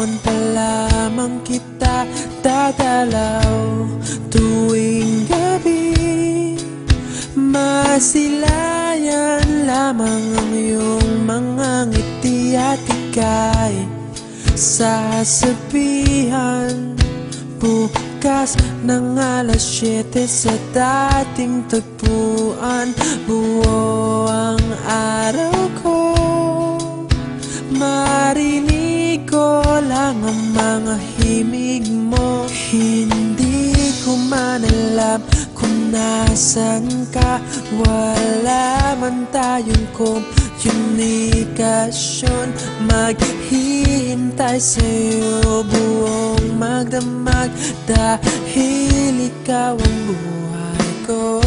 Doon pa lamang kita dadalaw tuwing gabi. Masilayan lamang ang iyong mga ngiti at ika'y sasabihan bukas ng alas 7 sa dating tagpuan. Buo ang araw ko, marinig ko lang ang mga himig mo. Hindi ko man alam kung nasan ka, wala man tayong komunikasyon. Maghihintay sa'yo buong magdamag dahil ikaw ang buhay ko.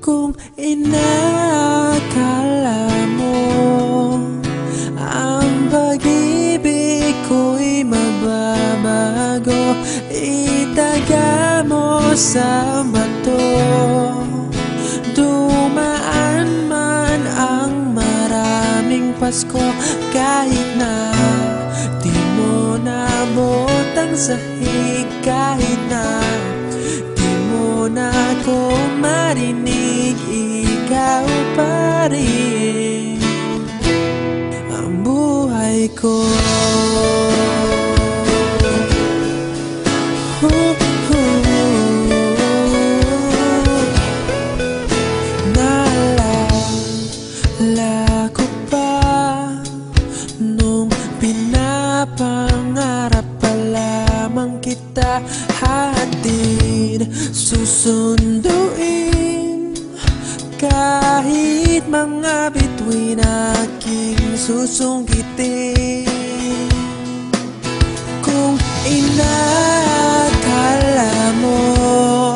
Kung inakala mo ang pag-ibig ko'y magbabago, itaga mo sa bato. Dumaan man ang maraming Pasko, kahit na di mo nabot ang sahig, kahit na di mo na ako marinig, ikaw pa rin ang buhay ko. Naalala ko pa nung pinapangarap pa lamang kita, hatid susunduin kahit mga bituin aking susungkitin. Kung inakala mo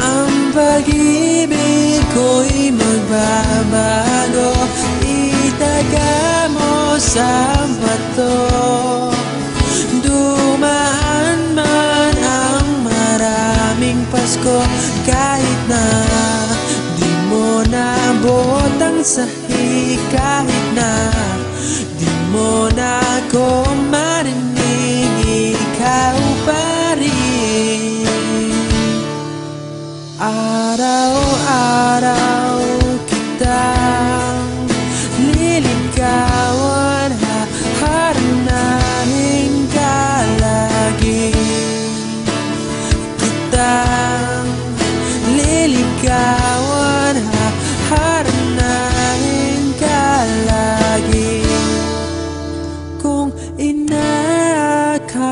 ang pag-ibig ko'y magbabago, itaga mo sa bato. Dumaan man ang maraming Pasko, kahit na di mo nabot ang sahig, kahit na di mo na ako marinig, ikaw pa rin. Araw-araw kitang liligawan, haharanahin ka lagi. Kitang liligawan, haharanahin ka lagi. Kung inakala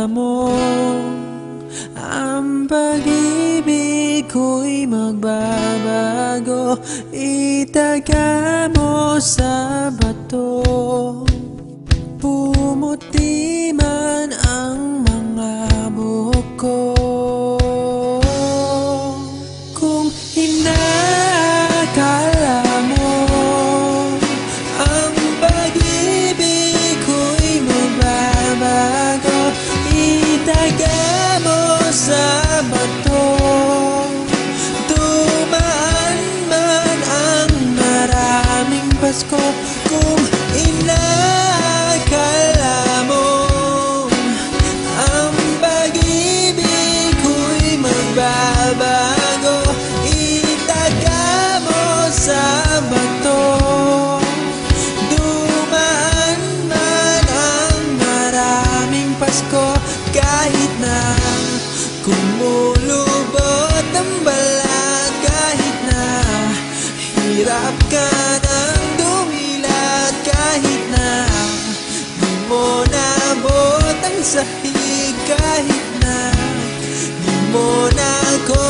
mo ang pag-ibig ko'y magbabago, itaga mo sa bato. Pumuti man ang mga buhok ko. Kung inakala mo ang pag-ibig ko'y magbabago, itaga mo sa bato. Dumaan man ang maraming Pasko, kung inakala mo ang pag-ibig ko'y magbabago, itaga mo sa bato. Dumaan man ang maraming Pasko, kahit na kumulubot ang balat, kahit na hirap ka ng dumilat, kahit na di mo nabot ang sahig, kahit na di mo na ako